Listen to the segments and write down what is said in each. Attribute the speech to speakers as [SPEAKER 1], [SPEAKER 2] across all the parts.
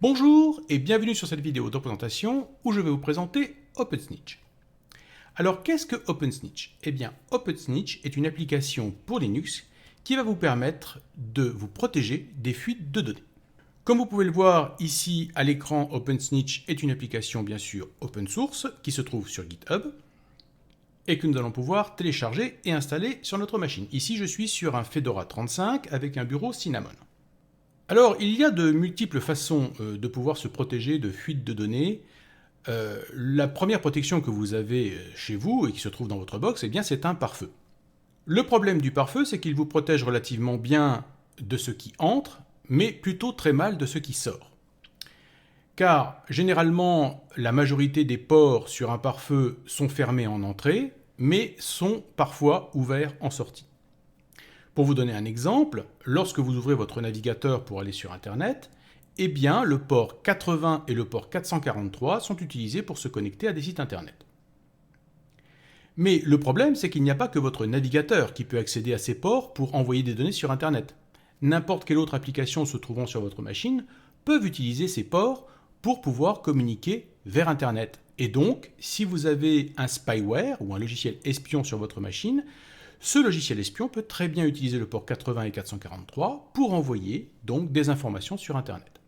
[SPEAKER 1] Bonjour et bienvenue sur cette vidéo de présentation où je vais vous présenter OpenSnitch. Alors qu'est-ce que OpenSnitch? Eh bien OpenSnitch est une application pour Linux qui va vous permettre de vous protéger des fuites de données. Comme vous pouvez le voir ici à l'écran, OpenSnitch est une application bien sûr open source qui se trouve sur GitHub et que nous allons pouvoir télécharger et installer sur notre machine. Ici je suis sur un Fedora 35 avec un bureau Cinnamon. Alors, il y a de multiples façons de pouvoir se protéger de fuites de données. La première protection que vous avez chez vous et qui se trouve dans votre box, eh bien, c'est un pare-feu. Le problème du pare-feu, c'est qu'il vous protège relativement bien de ce qui entre, mais plutôt très mal de ce qui sort. Car généralement, la majorité des ports sur un pare-feu sont fermés en entrée, mais sont parfois ouverts en sortie. Pour vous donner un exemple, lorsque vous ouvrez votre navigateur pour aller sur Internet, eh bien, le port 80 et le port 443 sont utilisés pour se connecter à des sites Internet. Mais le problème, c'est qu'il n'y a pas que votre navigateur qui peut accéder à ces ports pour envoyer des données sur Internet. N'importe quelle autre application se trouvant sur votre machine peut utiliser ces ports pour pouvoir communiquer vers Internet. Et donc, si vous avez un spyware ou un logiciel espion sur votre machine, ce logiciel espion peut très bien utiliser le port 80 et 443 pour envoyer donc des informations sur Internet.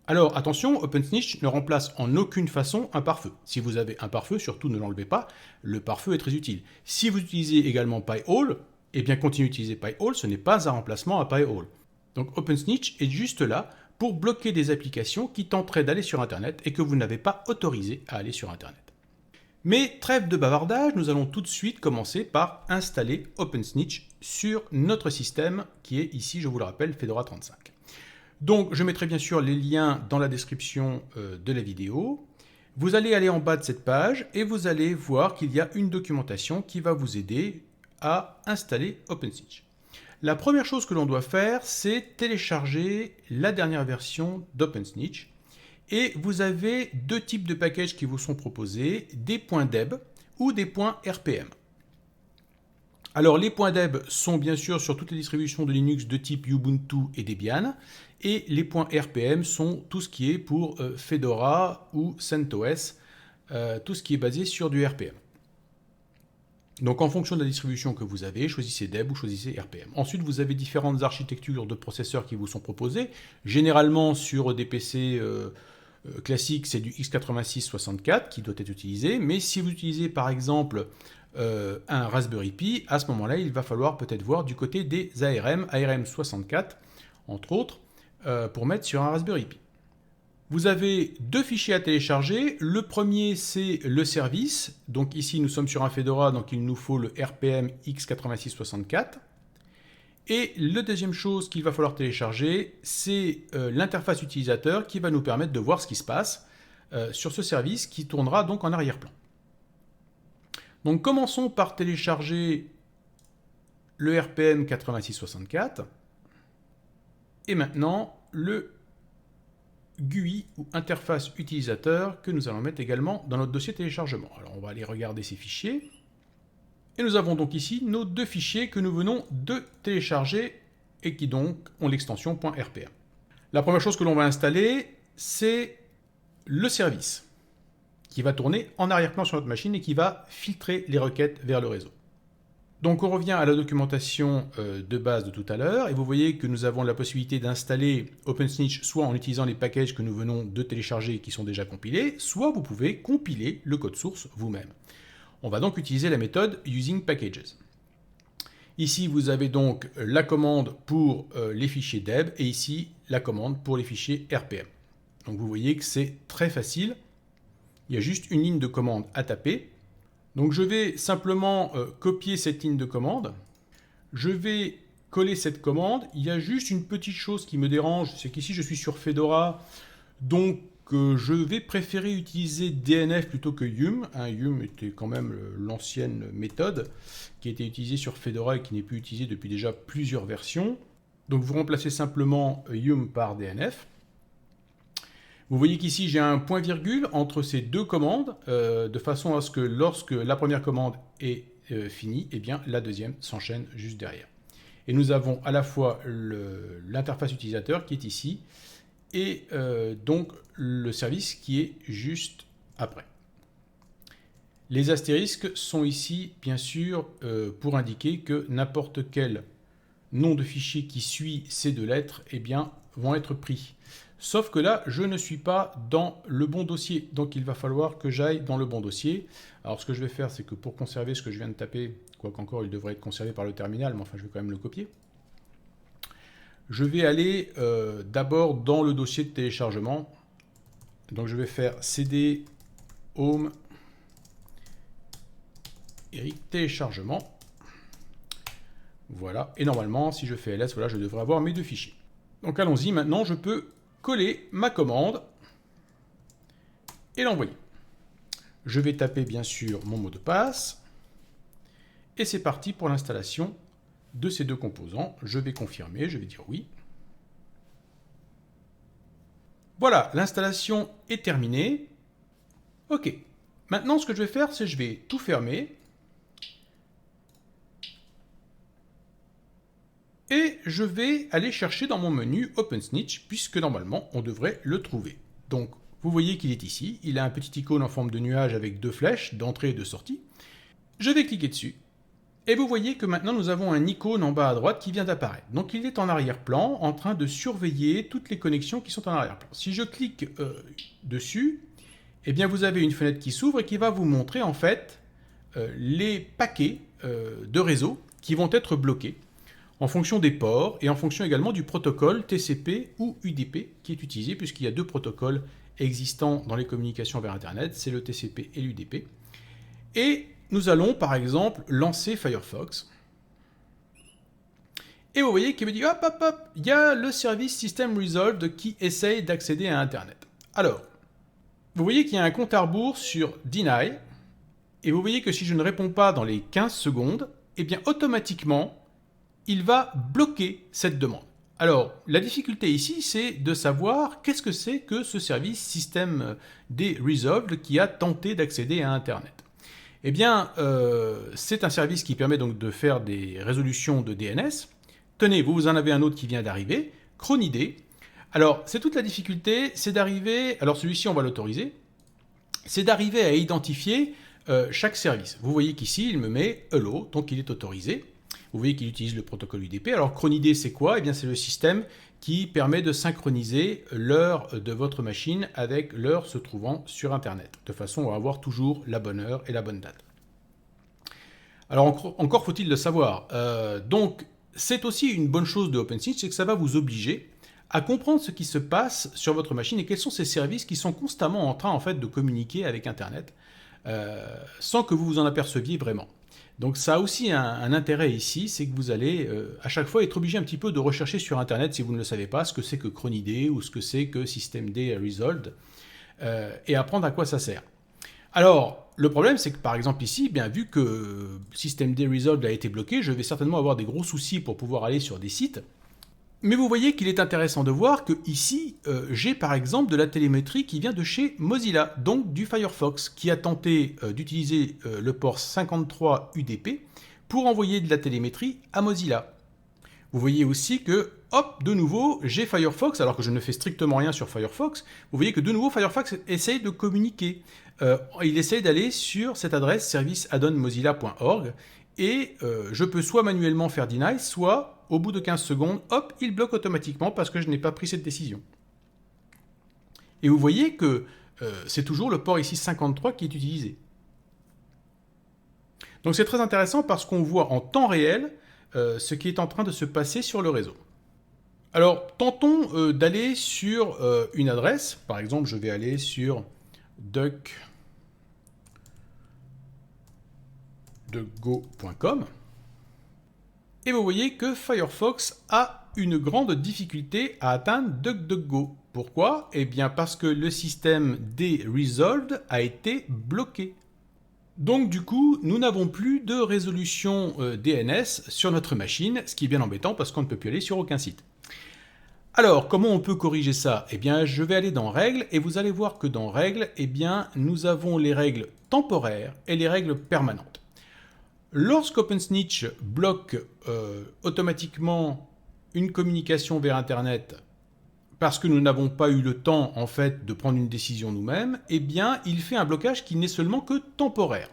[SPEAKER 1] Alors attention, OpenSnitch ne remplace en aucune façon un pare-feu. Si vous avez un pare-feu, surtout ne l'enlevez pas, le pare-feu est très utile. Si vous utilisez également Pi-hole, eh bien continuez d'utiliser Pi-hole, ce n'est pas un remplacement à Pi-hole. Donc OpenSnitch est juste là pour bloquer des applications qui tenteraient d'aller sur Internet et que vous n'avez pas autorisé à aller sur Internet. Mais trêve de bavardage, nous allons tout de suite commencer par installer OpenSnitch sur notre système qui est ici, je vous le rappelle, Fedora 35. Donc je mettrai bien sûr les liens dans la description de la vidéo. Vous allez aller en bas de cette page et vous allez voir qu'il y a une documentation qui va vous aider à installer OpenSnitch. La première chose que l'on doit faire, c'est télécharger la dernière version d'OpenSnitch. Et vous avez deux types de packages qui vous sont proposés, des points .deb ou des points .rpm. Alors les points .deb sont bien sûr sur toutes les distributions de Linux de type Ubuntu et Debian, et les points .rpm sont tout ce qui est pour Fedora ou CentOS, tout ce qui est basé sur du RPM. Donc en fonction de la distribution que vous avez, choisissez Deb ou choisissez RPM. Ensuite, vous avez différentes architectures de processeurs qui vous sont proposées. Généralement sur des PC classique, c'est du x86-64 qui doit être utilisé, mais si vous utilisez par exemple un Raspberry Pi, à ce moment-là, il va falloir peut-être voir du côté des ARM, ARM64, entre autres, pour mettre sur un Raspberry Pi. Vous avez deux fichiers à télécharger. Le premier, c'est le service. Donc ici, nous sommes sur un Fedora, donc il nous faut le RPM x86-64. Et la deuxième chose qu'il va falloir télécharger, c'est l'interface utilisateur qui va nous permettre de voir ce qui se passe sur ce service qui tournera donc en arrière-plan. Donc commençons par télécharger le RPM 8664 et maintenant le GUI ou interface utilisateur que nous allons mettre également dans notre dossier téléchargement. Alors on va aller regarder ces fichiers. Et nous avons donc ici nos deux fichiers que nous venons de télécharger et qui donc ont l'extension .rpm. La première chose que l'on va installer, c'est le service qui va tourner en arrière-plan sur notre machine et qui va filtrer les requêtes vers le réseau. Donc on revient à la documentation de base de tout à l'heure et vous voyez que nous avons la possibilité d'installer OpenSnitch soit en utilisant les packages que nous venons de télécharger et qui sont déjà compilés, soit vous pouvez compiler le code source vous-même. On va donc utiliser la méthode using packages. Ici, vous avez donc la commande pour les fichiers deb et ici la commande pour les fichiers RPM. Donc vous voyez que c'est très facile. Il y a juste une ligne de commande à taper. Donc je vais simplement copier cette ligne de commande. Je vais coller cette commande. Il y a juste une petite chose qui me dérange, c'est qu'ici je suis sur Fedora. Donc je vais préférer utiliser DNF plutôt que Yum. Yum était quand même l'ancienne méthode qui a été utilisée sur Fedora et qui n'est plus utilisée depuis déjà plusieurs versions. Donc vous remplacez simplement Yum par DNF. Vous voyez qu'ici j'ai un point virgule entre ces deux commandes de façon à ce que lorsque la première commande est finie, eh bien la deuxième s'enchaîne juste derrière. Et nous avons à la fois l'interface utilisateur qui est ici et donc le service qui est juste après. Les astérisques sont ici, bien sûr, pour indiquer que n'importe quel nom de fichier qui suit ces deux lettres, eh bien, vont être pris. Sauf que là, je ne suis pas dans le bon dossier, donc il va falloir que j'aille dans le bon dossier. Alors ce que je vais faire, c'est que pour conserver ce que je viens de taper, quoi qu'encore il devrait être conservé par le terminal, mais enfin je vais quand même le copier. Je vais aller d'abord dans le dossier de téléchargement. Donc je vais faire cd home Eric téléchargement. Voilà, et normalement, si je fais ls, voilà, je devrais avoir mes deux fichiers. Donc allons-y, maintenant je peux coller ma commande et l'envoyer. Je vais taper bien sûr mon mot de passe, et c'est parti pour l'installation de ces deux composants. Je vais confirmer, je vais dire oui. Voilà, l'installation est terminée. Ok, maintenant ce que je vais faire, c'est que je vais tout fermer. Et je vais aller chercher dans mon menu OpenSnitch, puisque normalement, on devrait le trouver. Donc, vous voyez qu'il est ici. Il a un petit icône en forme de nuage avec deux flèches d'entrée et de sortie. Je vais cliquer dessus. Et vous voyez que maintenant, nous avons un icône en bas à droite qui vient d'apparaître. Donc, il est en arrière-plan, en train de surveiller toutes les connexions qui sont en arrière-plan. Si je clique dessus, eh bien, vous avez une fenêtre qui s'ouvre et qui va vous montrer, en fait, les paquets de réseau qui vont être bloqués en fonction des ports et en fonction également du protocole TCP ou UDP qui est utilisé, puisqu'il y a deux protocoles existants dans les communications vers Internet, c'est le TCP et l'UDP. Et nous allons par exemple lancer Firefox. Et vous voyez qu'il me dit hop hop hop, il y a le service System Resolved qui essaye d'accéder à Internet. Alors, vous voyez qu'il y a un compte à rebours sur Deny, et vous voyez que si je ne réponds pas dans les 15 secondes, eh bien automatiquement, il va bloquer cette demande. Alors, la difficulté ici, c'est de savoir qu'est-ce que c'est que ce service Systemd Resolved qui a tenté d'accéder à Internet. Eh bien, c'est un service qui permet donc de faire des résolutions de DNS. Tenez, vous en avez un autre qui vient d'arriver, Cronid. Alors, c'est toute la difficulté, c'est d'arriver, alors celui-ci on va l'autoriser, c'est d'arriver à identifier chaque service. Vous voyez qu'ici, il me met Hello, donc il est autorisé. Vous voyez qu'il utilise le protocole UDP. Alors Cronid, c'est quoi? Eh bien, c'est le système qui permet de synchroniser l'heure de votre machine avec l'heure se trouvant sur Internet, de façon à avoir toujours la bonne heure et la bonne date. Alors encore faut-il le savoir. Donc, c'est aussi une bonne chose de OpenSnitch, c'est que ça va vous obliger à comprendre ce qui se passe sur votre machine et quels sont ces services qui sont constamment en train en fait de communiquer avec Internet sans que vous vous en aperceviez vraiment. Donc ça a aussi un intérêt ici, c'est que vous allez à chaque fois être obligé un petit peu de rechercher sur Internet, si vous ne le savez pas, ce que c'est que Cronid ou ce que c'est que Systemd Resolved, et apprendre à quoi ça sert. Alors, le problème, c'est que par exemple ici, bien vu que Systemd Resolved a été bloqué, je vais certainement avoir des gros soucis pour pouvoir aller sur des sites. Mais vous voyez qu'il est intéressant de voir que ici, j'ai par exemple de la télémétrie qui vient de chez Mozilla, donc du Firefox, qui a tenté d'utiliser le port 53 UDP pour envoyer de la télémétrie à Mozilla. Vous voyez aussi que, hop, de nouveau, j'ai Firefox, alors que je ne fais strictement rien sur Firefox. Vous voyez que de nouveau, Firefox essaye de communiquer. Il essaye d'aller sur cette adresse serviceaddonmozilla.org et je peux soit manuellement faire deny, soit au bout de 15 secondes, hop, il bloque automatiquement parce que je n'ai pas pris cette décision. Et vous voyez que c'est toujours le port ici 53 qui est utilisé. Donc c'est très intéressant parce qu'on voit en temps réel ce qui est en train de se passer sur le réseau. Alors, tentons d'aller sur une adresse. Par exemple, je vais aller sur duckduckgo.com. Et vous voyez que Firefox a une grande difficulté à atteindre DuckDuckGo. Pourquoi? Eh bien parce que le Systemd Resolved a été bloqué. Donc du coup, nous n'avons plus de résolution DNS sur notre machine, ce qui est bien embêtant parce qu'on ne peut plus aller sur aucun site. Alors, comment on peut corriger ça? Eh bien, je vais aller dans Règles, et vous allez voir que dans Règles, eh bien, nous avons les règles temporaires et les règles permanentes. Lorsqu'OpenSnitch bloque automatiquement une communication vers Internet parce que nous n'avons pas eu le temps, en fait, de prendre une décision nous-mêmes, eh bien, il fait un blocage qui n'est seulement que temporaire.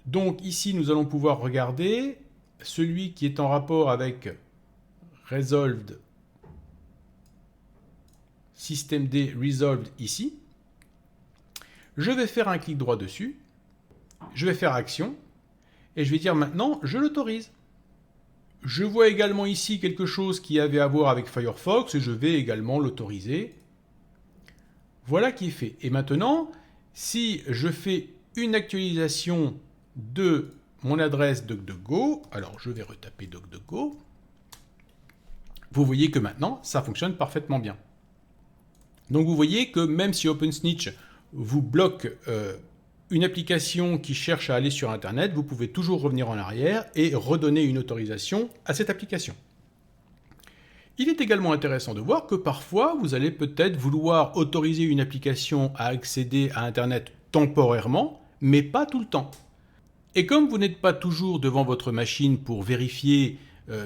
[SPEAKER 1] Donc ici, nous allons pouvoir regarder celui qui est en rapport avec Resolved, systemd resolved ici. Je vais faire un clic droit dessus, je vais faire action, et je vais dire maintenant, je l'autorise. Je vois également ici quelque chose qui avait à voir avec Firefox, et je vais également l'autoriser. Voilà qui est fait. Et maintenant, si je fais une actualisation de mon adresse DuckDuckGo, alors je vais retaper DuckDuckGo, vous voyez que maintenant, ça fonctionne parfaitement bien. Donc vous voyez que même si OpenSnitch vous bloque une application qui cherche à aller sur Internet, vous pouvez toujours revenir en arrière et redonner une autorisation à cette application. Il est également intéressant de voir que parfois, vous allez peut-être vouloir autoriser une application à accéder à Internet temporairement, mais pas tout le temps. Et comme vous n'êtes pas toujours devant votre machine pour vérifier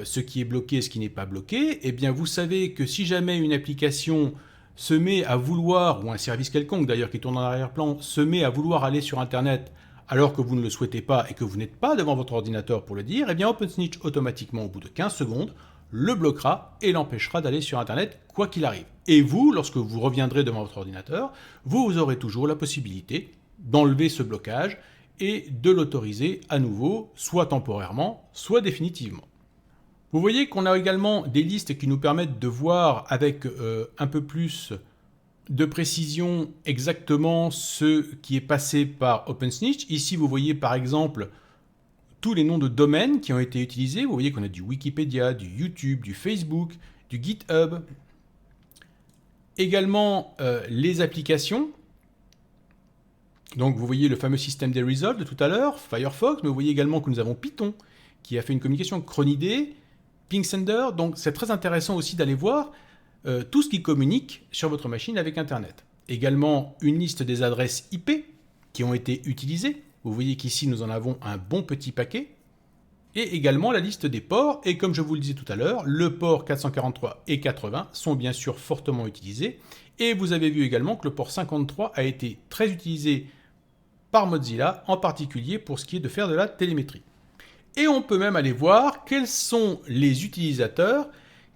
[SPEAKER 1] ce qui est bloqué et ce qui n'est pas bloqué, eh bien vous savez que si jamais une application se met à vouloir, ou un service quelconque d'ailleurs qui tourne en arrière-plan, se met à vouloir aller sur Internet alors que vous ne le souhaitez pas et que vous n'êtes pas devant votre ordinateur pour le dire, eh bien OpenSnitch automatiquement au bout de 15 secondes le bloquera et l'empêchera d'aller sur Internet quoi qu'il arrive. Et vous, lorsque vous reviendrez devant votre ordinateur, vous aurez toujours la possibilité d'enlever ce blocage et de l'autoriser à nouveau, soit temporairement, soit définitivement. Vous voyez qu'on a également des listes qui nous permettent de voir avec un peu plus de précision exactement ce qui est passé par OpenSnitch. Ici, vous voyez par exemple tous les noms de domaines qui ont été utilisés. Vous voyez qu'on a du Wikipédia, du YouTube, du Facebook, du GitHub. Également les applications. Donc vous voyez le fameux système des Resolved de tout à l'heure, Firefox, mais vous voyez également que nous avons Python qui a fait une communication, Cronidé, PingSender. Donc c'est très intéressant aussi d'aller voir tout ce qui communique sur votre machine avec Internet. Également une liste des adresses IP qui ont été utilisées. Vous voyez qu'ici nous en avons un bon petit paquet. Et également la liste des ports. Et comme je vous le disais tout à l'heure, le port 443 et 80 sont bien sûr fortement utilisés. Et vous avez vu également que le port 53 a été très utilisé par Mozilla, en particulier pour ce qui est de faire de la télémétrie. Et on peut même aller voir quels sont les utilisateurs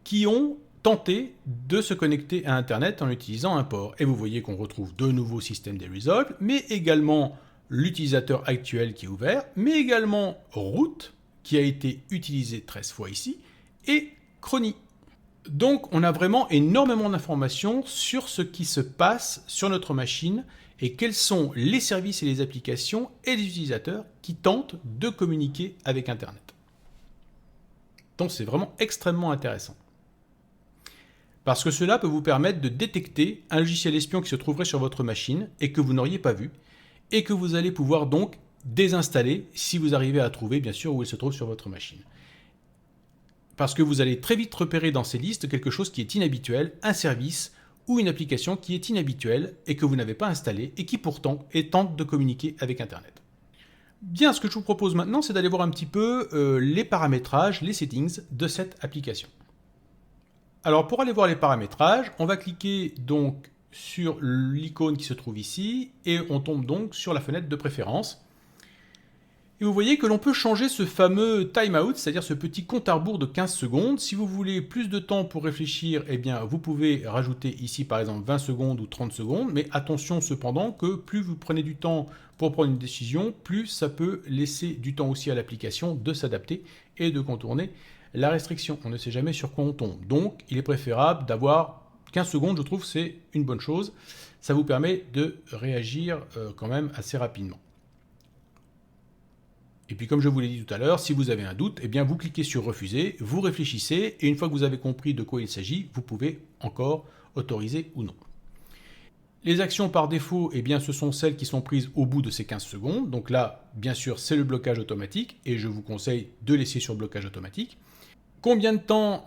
[SPEAKER 1] qui ont tenté de se connecter à Internet en utilisant un port. Et vous voyez qu'on retrouve de nouveaux systèmes des Resolved, mais également l'utilisateur actuel qui est ouvert, mais également Root, qui a été utilisé 13 fois ici, et Chrony. Donc on a vraiment énormément d'informations sur ce qui se passe sur notre machine et quels sont les services et les applications et les utilisateurs qui tentent de communiquer avec Internet. Donc c'est vraiment extrêmement intéressant. Parce que cela peut vous permettre de détecter un logiciel espion qui se trouverait sur votre machine et que vous n'auriez pas vu, et que vous allez pouvoir donc désinstaller si vous arrivez à trouver bien sûr où il se trouve sur votre machine. Parce que vous allez très vite repérer dans ces listes quelque chose qui est inhabituel, un service ou une application qui est inhabituelle et que vous n'avez pas installée et qui pourtant tente de communiquer avec Internet. Bien, ce que je vous propose maintenant, c'est d'aller voir un petit peu les paramétrages, les settings de cette application. Alors pour aller voir les paramétrages, on va cliquer donc sur l'icône qui se trouve ici et on tombe donc sur la fenêtre de préférence. Et vous voyez que l'on peut changer ce fameux timeout, c'est-à-dire ce petit compte à rebours de 15 secondes. Si vous voulez plus de temps pour réfléchir, eh bien, vous pouvez rajouter ici par exemple 20 secondes ou 30 secondes. Mais attention cependant que plus vous prenez du temps pour prendre une décision, plus ça peut laisser du temps aussi à l'application de s'adapter et de contourner la restriction. On ne sait jamais sur quoi on tombe. Donc il est préférable d'avoir 15 secondes, je trouve c'est une bonne chose. Ça vous permet de réagir quand même assez rapidement. Et puis comme je vous l'ai dit tout à l'heure, si vous avez un doute, eh bien vous cliquez sur refuser, vous réfléchissez, et une fois que vous avez compris de quoi il s'agit, vous pouvez encore autoriser ou non. Les actions par défaut, eh bien, ce sont celles qui sont prises au bout de ces 15 secondes. Donc là, bien sûr, c'est le blocage automatique, et je vous conseille de laisser sur blocage automatique. Combien de temps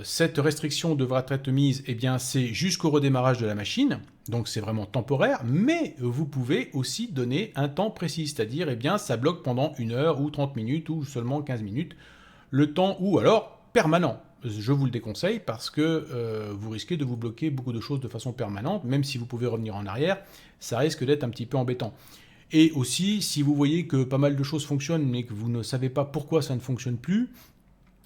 [SPEAKER 1] cette restriction devra être mise? Eh bien, c'est jusqu'au redémarrage de la machine, donc c'est vraiment temporaire, mais vous pouvez aussi donner un temps précis, c'est-à-dire, eh bien, ça bloque pendant 1 heure ou 30 minutes ou seulement 15 minutes, le temps ou alors permanent. je vous le déconseille parce que vous risquez de vous bloquer beaucoup de choses de façon permanente, même si vous pouvez revenir en arrière, ça risque d'être un petit peu embêtant. Et aussi, si vous voyez que pas mal de choses fonctionnent, mais que vous ne savez pas pourquoi ça ne fonctionne plus,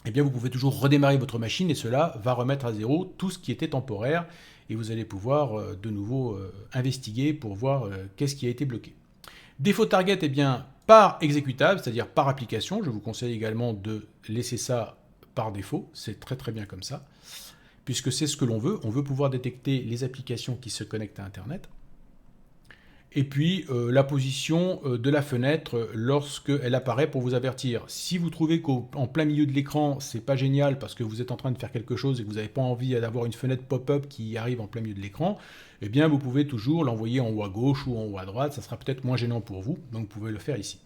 [SPEAKER 1] eh bien vous pouvez toujours redémarrer votre machine et cela va remettre à zéro tout ce qui était temporaire et vous allez pouvoir de nouveau investiguer pour voir qu'est-ce qui a été bloqué. Défaut target, eh bien par exécutable, c'est-à-dire par application. Je vous conseille également de laisser ça par défaut, c'est très très bien comme ça, puisque c'est ce que l'on veut. On veut pouvoir détecter les applications qui se connectent à Internet. Et puis la position de la fenêtre lorsqu'elle apparaît pour vous avertir. Si vous trouvez qu'en plein milieu de l'écran, c'est pas génial parce que vous êtes en train de faire quelque chose et que vous n'avez pas envie d'avoir une fenêtre pop-up qui arrive en plein milieu de l'écran, eh bien vous pouvez toujours l'envoyer en haut à gauche ou en haut à droite, ça sera peut-être moins gênant pour vous, donc vous pouvez le faire ici.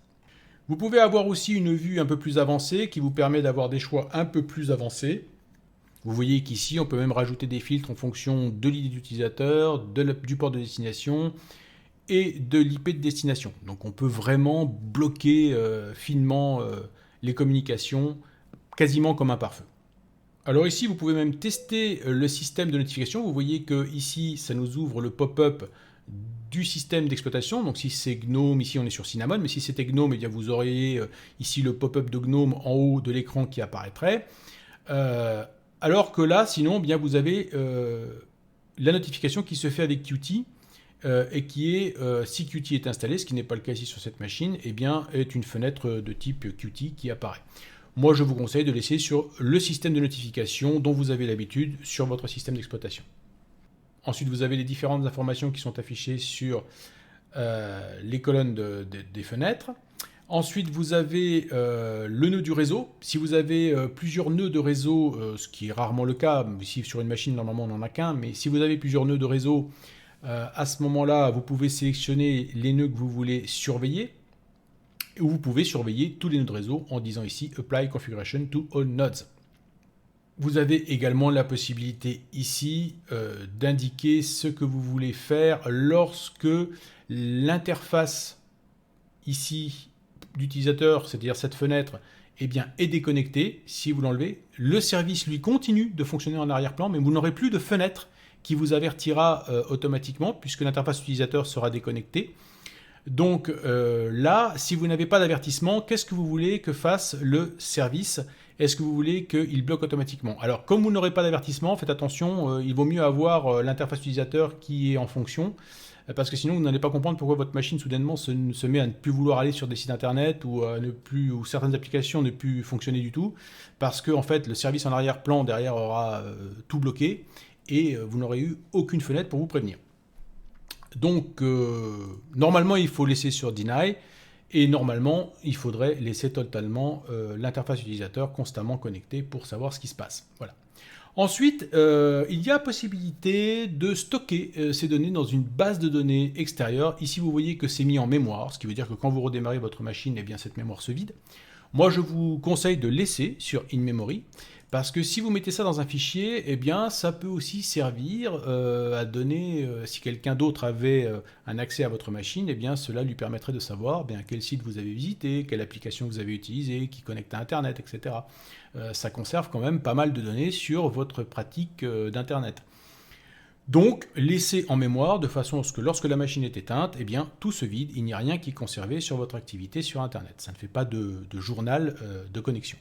[SPEAKER 1] Vous pouvez avoir aussi une vue un peu plus avancée qui vous permet d'avoir des choix un peu plus avancés. Vous voyez qu'ici, on peut même rajouter des filtres en fonction de l'ID d'utilisateur, du port de destination et de l'IP de destination. Donc on peut vraiment bloquer finement les communications quasiment comme un pare-feu. Alors ici, vous pouvez même tester le système de notification. Vous voyez que ici, ça nous ouvre le pop-up du système d'exploitation. Donc si c'est GNOME, ici on est sur Cinnamon, mais si c'était GNOME, eh bien, vous auriez ici le pop-up de GNOME en haut de l'écran qui apparaîtrait. Alors que là, sinon, eh bien, vous avez la notification qui se fait avec Qt. Et qui est, si Qt est installé, ce qui n'est pas le cas ici sur cette machine, eh bien, est une fenêtre de type Qt qui apparaît. Moi, je vous conseille de laisser sur le système de notification dont vous avez l'habitude sur votre système d'exploitation. Ensuite, vous avez les différentes informations qui sont affichées sur les colonnes des fenêtres. Ensuite, vous avez le nœud du réseau. Si vous avez plusieurs nœuds de réseau, ce qui est rarement le cas, ici sur une machine, normalement, on n'en a qu'un, mais si vous avez plusieurs nœuds de réseau, à ce moment-là, vous pouvez sélectionner les nœuds que vous voulez surveiller ou vous pouvez surveiller tous les nœuds de réseau en disant ici Apply Configuration to All Nodes. Vous avez également la possibilité ici d'indiquer ce que vous voulez faire lorsque l'interface ici d'utilisateur, c'est-à-dire cette fenêtre, eh bien, est déconnectée. Si vous l'enlevez, le service lui continue de fonctionner en arrière-plan, mais vous n'aurez plus de fenêtre qui vous avertira automatiquement puisque l'interface utilisateur sera déconnectée. Donc là, si vous n'avez pas d'avertissement, qu'est-ce que vous voulez que fasse le service ? Est-ce que vous voulez qu'il bloque automatiquement ? Alors, comme vous n'aurez pas d'avertissement, faites attention, il vaut mieux avoir l'interface utilisateur qui est en fonction, parce que sinon vous n'allez pas comprendre pourquoi votre machine soudainement se met à ne plus vouloir aller sur des sites internet ou certaines applications ne plus fonctionner du tout, parce que en fait le service en arrière-plan derrière aura tout bloqué, et vous n'aurez eu aucune fenêtre pour vous prévenir. Donc, normalement, il faut laisser sur Deny, et normalement, il faudrait laisser totalement l'interface utilisateur constamment connectée pour savoir ce qui se passe. Voilà. Ensuite, il y a possibilité de stocker ces données dans une base de données extérieure. Ici, vous voyez que c'est mis en mémoire, ce qui veut dire que quand vous redémarrez votre machine, eh bien, cette mémoire se vide. Moi, je vous conseille de laisser sur In-Memory, parce que si vous mettez ça dans un fichier, eh bien, ça peut aussi servir à donner, si quelqu'un d'autre avait un accès à votre machine, eh bien, cela lui permettrait de savoir quel site vous avez visité, quelle application vous avez utilisée, qui connecte à Internet, etc. Ça conserve quand même pas mal de données sur votre pratique d'Internet. Donc, laissez en mémoire de façon à ce que lorsque la machine est éteinte, eh bien, tout se vide, il n'y a rien qui est conservé sur votre activité sur Internet. Ça ne fait pas de journal de connexion.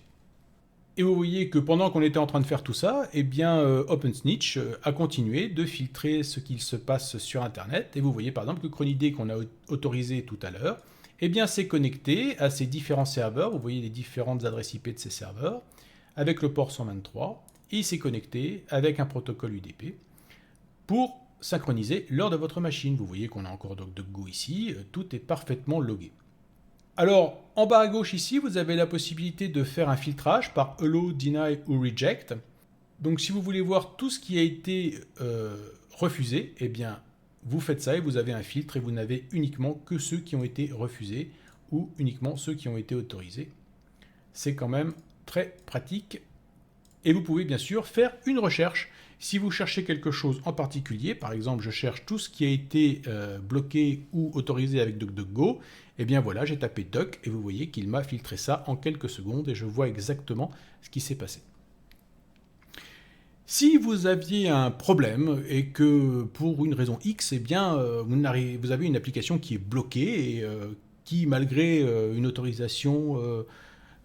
[SPEAKER 1] Et vous voyez que pendant qu'on était en train de faire tout ça, eh bien, OpenSnitch a continué de filtrer ce qu'il se passe sur Internet. Et vous voyez par exemple que Cronid qu'on a autorisé tout à l'heure, eh bien, c'est connecté à ces différents serveurs. Vous voyez les différentes adresses IP de ces serveurs avec le port 123. Et il s'est connecté avec un protocole UDP pour synchroniser l'heure de votre machine. Vous voyez qu'on a encore DuckDuckGo ici. Tout est parfaitement logué. Alors, en bas à gauche ici, vous avez la possibilité de faire un filtrage par Allow, Deny ou Reject. Donc si vous voulez voir tout ce qui a été refusé, eh bien, vous faites ça et vous avez un filtre et vous n'avez uniquement que ceux qui ont été refusés ou uniquement ceux qui ont été autorisés. C'est quand même très pratique. Et vous pouvez bien sûr faire une recherche. Si vous cherchez quelque chose en particulier, par exemple je cherche tout ce qui a été bloqué ou autorisé avec DuckDuckGo, eh bien voilà, j'ai tapé Duck et vous voyez qu'il m'a filtré ça en quelques secondes et je vois exactement ce qui s'est passé. Si vous aviez un problème et que pour une raison X, eh bien, vous avez une application qui est bloquée et qui, malgré une autorisation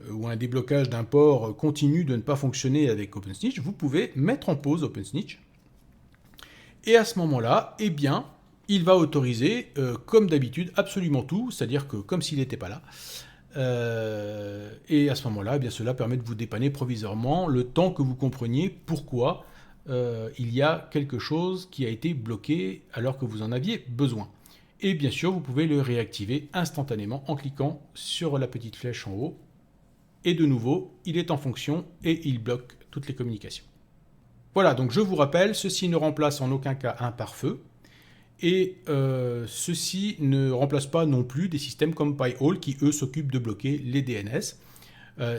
[SPEAKER 1] ou un déblocage d'un port, continue de ne pas fonctionner avec OpenSnitch, vous pouvez mettre en pause OpenSnitch. Et à ce moment-là, eh bien, il va autoriser, comme d'habitude, absolument tout, c'est-à-dire que comme s'il n'était pas là. Et à ce moment-là, eh bien, cela permet de vous dépanner provisoirement le temps que vous compreniez pourquoi il y a quelque chose qui a été bloqué alors que vous en aviez besoin. Et bien sûr, vous pouvez le réactiver instantanément en cliquant sur la petite flèche en haut. Et de nouveau, il est en fonction et il bloque toutes les communications. Voilà, donc je vous rappelle, ceci ne remplace en aucun cas un pare-feu. Et ceci ne remplace pas non plus des systèmes comme Pi-hole qui, eux, s'occupent de bloquer les DNS.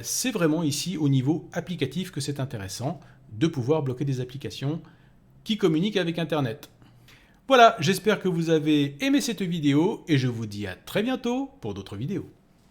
[SPEAKER 1] C'est vraiment ici, au niveau applicatif, que c'est intéressant de pouvoir bloquer des applications qui communiquent avec Internet. Voilà, j'espère que vous avez aimé cette vidéo et je vous dis à très bientôt pour d'autres vidéos.